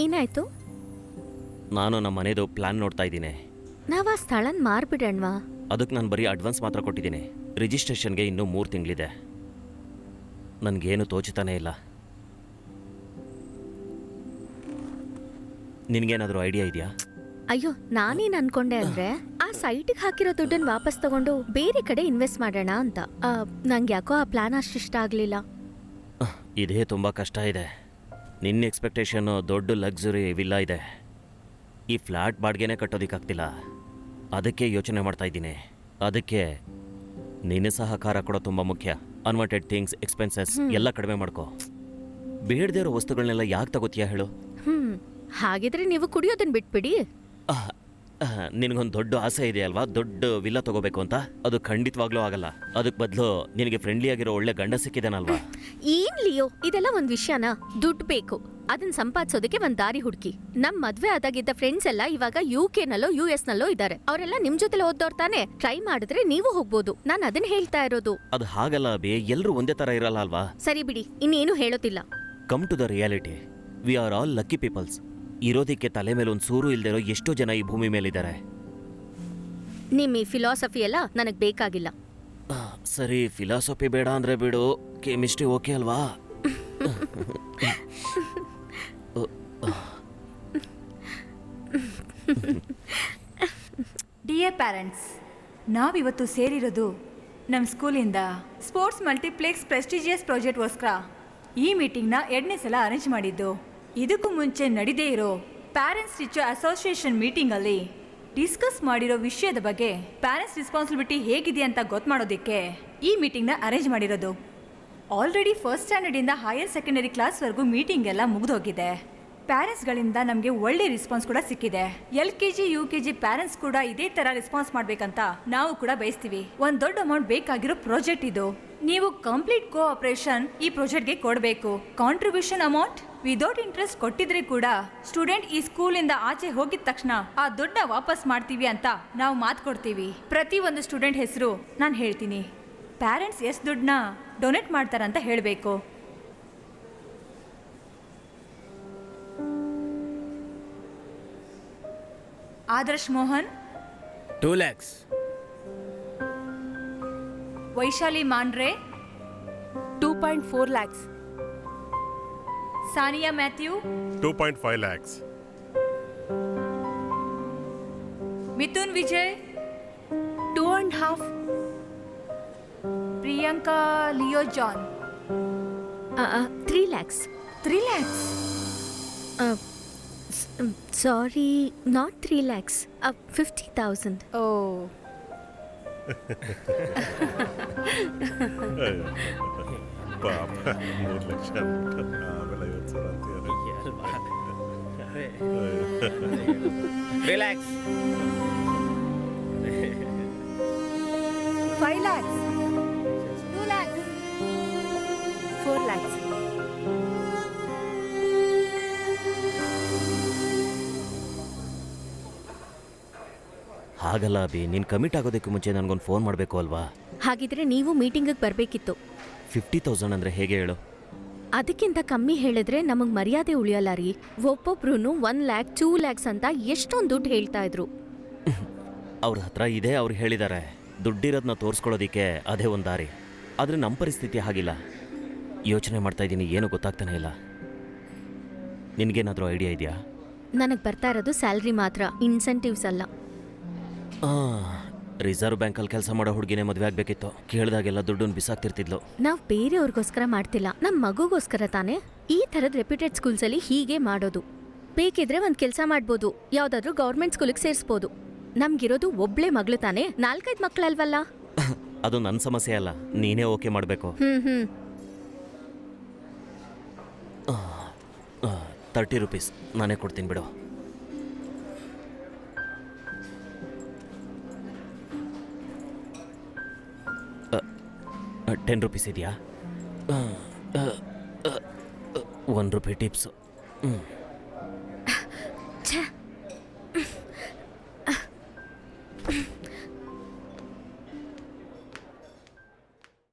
ಏನಾಯ್ತು? ನಾನು ನಮ್ಮ ಮನೆದು ಪ್ಲಾನ್ ನೋಡ್ತಾ ಇದ್ದೀನಿ. ನಾವ್ ಆ ಸ್ಥಳನ ಮಾರ್ಬಿಡಣ್ವಾ? ಅದಕ್ಕೆ ನಾನು ಬರೀ ಅಡ್ವಾನ್ಸ್ ಮಾತ್ರ ಕೊಟ್ಟಿದ್ದೀನಿ. ರಿಜಿಸ್ಟ್ರೇಷನ್ಗೆ ಇನ್ನೂ 3 ತಿಂಗಳಿದೆ. ನನಗೇನು ತೋಚುತ್ತಾನೇ ಇಲ್ಲ. ನಿನಗೇನಾದರೂ ಐಡಿಯಾ ಇದೆಯಾ? ಅಯ್ಯೋ, ನಾನೇನ್ ಅನ್ಕೊಂಡೆ ಅಂದ್ರೆ ಆ ಸೈಟ್ಗೆ ಹಾಕಿರೋ ದುಡ್ಡನ್ನ ವಾಪಸ್ ತಗೊಂಡು ಬೇರೆ ಕಡೆ ಇನ್ವೆಸ್ಟ್ ಮಾಡೋಣ ಅಂತ. ನಂಗೆ ಯಾಕೋ ಆ ಪ್ಲಾನ್ ಅಷ್ಟಿಷ್ಟ ಆಗ್ಲಿಲ್ಲ. ಇದೇ ತುಂಬ ಕಷ್ಟ ಇದೆ. ನಿನ್ನ ಎಕ್ಸ್ಪೆಕ್ಟೇಷನ್ನು ದೊಡ್ಡ ಲಕ್ಸುರಿ ವಿಲ್ಲಾ ಇದೆ. ಈ ಫ್ಲ್ಯಾಟ್ ಬಾಡಿಗೆನೇ ಕಟ್ಟೋದಕ್ಕಾಗ್ತಿಲ್ಲ. ಅದಕ್ಕೆ ಯೋಚನೆ ಮಾಡ್ತಾ ಇದ್ದೀನಿ. ಅದಕ್ಕೆ ನಿನ್ನ ಸಹಕಾರ ಕೂಡ ತುಂಬ ಮುಖ್ಯ. ಅನ್ವಾಂಟೆಡ್ ಥಿಂಗ್ಸ್, ಎಕ್ಸ್ಪೆನ್ಸಸ್ ಎಲ್ಲ ಕಡಿಮೆ ಮಾಡ್ಕೋ. ಬೇಡದೇ ಇರೋ ವಸ್ತುಗಳನ್ನೆಲ್ಲ ಯಾಕೆ ತಗೋತೀಯ ಹೇಳು? ಹಾಗಿದ್ರೆ ನೀವು ಕುಡಿಯೋದನ್ನ ಬಿಟ್ಬಿಡಿ. ನಿನಗೊಂದು ದೊಡ್ಡ ಆಸೆ ಇದೆ ಅಲ್ವಾ, ದೊಡ್ಡ ವಿಲ್ಲ ತಗೋಬೇಕು ಅಂತ. ಅದು ಖಂಡಿತವಾಗ್ಲೂ ಆಗಲ್ಲ. ಅದಕ್ಕೆ ಬದಲು ನಿನಗೆ ಫ್ರೆಂಡ್ಲಿ ಆಗಿರೋ ಒಳ್ಳೆ ಗಂಡ ಸಿಕ್ಕಿದಾನಲ್ವಾ? ಏನ್ ಲಿಯೋ, ಇದೆಲ್ಲ ಒಂದ್ ವಿಷಯನಾ? ದುಡ್ಡು ಬೇಕು, ಅದನ್ನ ಸಂಪಾದಿಸೋದಕ್ಕೆ ಒಂದ್ ದಾರಿ ಹುಡುಕಿ. ನಮ್ ಮದ್ವೆ ಆದಾಗಿದ್ದ ಫ್ರೆಂಡ್ಸ್ ಎಲ್ಲ ಇವಾಗ UK ನಲ್ಲೋ US ನಲ್ಲೋ ಇದ್ದಾರೆ. ಅವರೆಲ್ಲ ನಿಮ್ ಜೊತೆ ಓದ್ದವ್ರು ತಾನೆ. ಟ್ರೈ ಮಾಡಿದ್ರೆ ನೀವು ಹೋಗ್ಬೋದು. ನಾನು ಅದನ್ನ ಹೇಳ್ತಾ ಇರೋದು. ಅದು ಹಾಗಲ್ಲ ಬೇ, ಎಲ್ಲರೂ ಒಂದೇ ತರ ಇರಲ್ಲ ಅಲ್ವಾ? ಸರಿ ಬಿಡಿ, ಇನ್ನೇನು ಹೇಳೋತಿಲ್ಲ. Come to the reality. We are all lucky peoples. ಇರೋದಕ್ಕೆ ತಲೆ ಮೇಲೆ ಒಂದು ಸೂರು ಇಲ್ದಿರೋ ಎಷ್ಟೋ ಜನ ಈ ಭೂಮಿ ಮೇಲಿದ್ದಾರೆ. ನಿಮ್ ಈ ಫಿಲಾಸಫಿ ಎಲ್ಲ ನನಗ್ ಬೇಕಾಗಿಲ್ಲ. ಸರಿ, ಫಿಲಾಸಫಿ ಬೇಡ ಅಂದ್ರೆ ಬಿಡು. ಕೆಮಿಸ್ಟ್ರಿ ಓಕೆ ಅಲ್ವಾ? ಡಿಯರ್ ಪ್ಯಾರೆಂಟ್ಸ್, ನಾವಿವತ್ತು ಸೇರಿರೋದು ನಮ್ಮ ಸ್ಕೂಲಿಂದ ಸ್ಪೋರ್ಟ್ಸ್ ಮಲ್ಟಿಪ್ಲೆಕ್ಸ್ ಪ್ರೆಸ್ಟಿಜಿಯಸ್ ಪ್ರಾಜೆಕ್ಟ್ಗೋಸ್ಕರ ಈ ಮೀಟಿಂಗ್ನ 2ನೇ ಸಲ ಅರೇಂಜ್ ಮಾಡಿದ್ದು. ಇದಕ್ಕೂ ಮುಂಚೆ ನಡೀದೇ ಇರೋ ಪ್ಯಾರೆಂಟ್ಸ್ ಟೀಚರ್ ಅಸೋಸಿಯೇಷನ್ ಮೀಟಿಂಗಲ್ಲಿ ಡಿಸ್ಕಸ್ ಮಾಡಿರೋ ವಿಷಯದ ಬಗ್ಗೆ ಪ್ಯಾರೆಂಟ್ಸ್ ರೆಸ್ಪಾನ್ಸಿಬಿಲಿಟಿ ಹೇಗಿದೆ ಅಂತ ಗೊತ್ತು ಮಾಡೋದಕ್ಕೆ ಈ ಮೀಟಿಂಗ್ನ ಅರೇಂಜ್ ಮಾಡಿರೋದು. ಆಲ್ರೆಡಿ ಫಸ್ಟ್ ಸ್ಟ್ಯಾಂಡರ್ಡಿಂದ ಹೈಯರ್ ಸೆಕೆಂಡರಿ ಕ್ಲಾಸ್ವರೆಗೂ ಮೀಟಿಂಗ್ ಎಲ್ಲ ಮುಗಿದೋಗಿದೆ. ಪ್ಯಾರೆಂಟ್ಸ್ಗಳಿಂದ ನಮಗೆ ಒಳ್ಳೆ ರೆಸ್ಪಾನ್ಸ್ ಕೂಡ ಸಿಕ್ಕಿದೆ. LKG UKG ಪ್ಯಾರೆಂಟ್ಸ್ ಕೂಡ ಇದೇ ಥರ ರೆಸ್ಪಾನ್ಸ್ ಮಾಡಬೇಕಂತ ನಾವು ಕೂಡ ಬಯಸ್ತೀವಿ. ಒಂದು ದೊಡ್ಡ ಅಮೌಂಟ್ ಬೇಕಾಗಿರೋ ಪ್ರಾಜೆಕ್ಟ್ ಇದು. ನೀವು ಕಂಪ್ಲೀಟ್ ಕೋಆಪರೇಷನ್ ಈ ಪ್ರಾಜೆಕ್ಟ್ಗೆ ಕೊಡಬೇಕು. ಕಾಂಟ್ರಿಬ್ಯೂಷನ್ ಅಮೌಂಟ್ ವಿದೌಟ್ ಇಂಟ್ರೆಸ್ಟ್ ಕೊಟ್ಟಿದ್ರೆ ಕೂಡ ಸ್ಟೂಡೆಂಟ್ ಈ ಸ್ಕೂಲಿಂದ ಆಚೆ ಹೋಗಿದ ತಕ್ಷಣ ಆ ದುಡ್ಡ ವಾಪಸ್ ಮಾಡ್ತೀವಿ ಅಂತ ನಾವು ಮಾತು ಕೊಡ್ತೀವಿ. ಪ್ರತಿ ಒಂದು ಸ್ಟೂಡೆಂಟ್ ಹೆಸರು ನಾನು ಹೇಳ್ತೀನಿ. ಪ್ಯಾರೆಂಟ್ಸ್ ಎಷ್ಟು ದುಡ್ಡನ್ನ ಡೊನೇಟ್ ಮಾಡ್ತಾರಂತ ಹೇಳಬೇಕು. Adarsh Mohan 2 lakhs. Vaishali Mandre 2.4 lakhs. Sania Mathew 2.5 lakhs. Mithun Vijay 2.5. Priyanka Leo John 3 lakhs. 3 lakhs. Sorry, not 3 lakhs. 50,000. Oh. ಪಾಪ 3 ಲಕ್ಷ ಆಮೇಲೆ 50 ಸಾವಿರ ಅಂತೀರ. 3 lakhs. 5 lakhs. 2 lakhs. 4 lakhs. ಹಾಗಲ್ಲ ಅಭಿ, ನೀನು ಕಮಿಟ್ ಆಗೋದಕ್ಕೆ ಮುಂಚೆ ನನಗೊಂದು ಫೋನ್ ಮಾಡಬೇಕು ಅಲ್ವಾ? ಹಾಗಿದ್ರೆ ನೀವು ಮೀಟಿಂಗಿಗೆ ಬರಬೇಕಿತ್ತು. 50,000 ಅಂದರೆ ಹೇಗೆ ಹೇಳು? ಅದಕ್ಕಿಂತ ಕಮ್ಮಿ ಹೇಳಿದ್ರೆ ನಮಗೆ ಮರ್ಯಾದೆ ಉಳಿಯಲ್ಲ ರೀ. ಒಬ್ಬೊಬ್ರು 1 lakh 2 lakhs ಅಂತ ಎಷ್ಟೊಂದು ದುಡ್ಡು ಹೇಳ್ತಾ ಇದ್ರು. ಅವ್ರ ಹತ್ರ ಇದೆ, ಅವ್ರು ಹೇಳಿದ್ದಾರೆ. ದುಡ್ಡಿರೋದನ್ನ ತೋರಿಸ್ಕೊಳ್ಳೋದಿಕ್ಕೆ ಅದೇ ಒಂದು ದಾರಿ. ಆದರೆ ನಮ್ಮ ಪರಿಸ್ಥಿತಿ ಹಾಗಿಲ್ಲ. ಯೋಚನೆ ಮಾಡ್ತಾ ಇದ್ದೀನಿ, ಏನು ಗೊತ್ತಾಗ್ತಾನೆ ಇಲ್ಲ. ನಿನಗೇನಾದರೂ ಐಡಿಯಾ ಇದೆಯಾ? ನನಗೆ ಬರ್ತಾ ಇರೋದು ಸ್ಯಾಲ್ರಿ ಮಾತ್ರ, ಇನ್ಸೆಂಟಿವ್ಸ್ ಅಲ್ಲ. ರಿಸರ್ವ್ ಬ್ಯಾಂಕಲ್ಲಿ ಕೆಲಸ ಮಾಡೋ ಹುಡುಗಿನೇ ಮದುವೆ ಆಗಬೇಕಿತ್ತು. ಕೇಳಿದಾಗೆಲ್ಲ ದುಡ್ಡನ್ನು ಬಿಸಾಕ್ತಿರ್ತಿದ್ಲು. ನಾವು ಬೇರೆಯವ್ರಿಗೋಸ್ಕರ ಮಾಡ್ತಿಲ್ಲ, ನಮ್ಮ ಮಗುಗೋಸ್ಕರ ತಾನೇ. ಈ ಥರದ ರೆಪ್ಯೂಟೆಡ್ ಸ್ಕೂಲ್ಸಲ್ಲಿ ಹೀಗೆ ಮಾಡೋದು. ಬೇಕಿದ್ರೆ ಒಂದು ಕೆಲಸ ಮಾಡ್ಬೋದು, ಯಾವುದಾದ್ರೂ ಗೌರ್ಮೆಂಟ್ ಸ್ಕೂಲಿಗೆ ಸೇರಿಸ್ಬೋದು. ನಮ್ಗಿರೋದು ಒಬ್ಳೆ ಮಗಳು ತಾನೇ, 4-5 ಮಕ್ಕಳಲ್ವಲ್ಲ. ಅದು ನನ್ನ ಸಮಸ್ಯೆ ಅಲ್ಲ, ನೀನೇ ಓಕೆ ಮಾಡಬೇಕು. 30 rupees ನಾನೇ ಕೊಡ್ತೀನಿ ಬಿಡು. ₹10 ಇದೆಯಾ? 1 ರೂಪಾಯಿ ಟಿಪ್ಸು.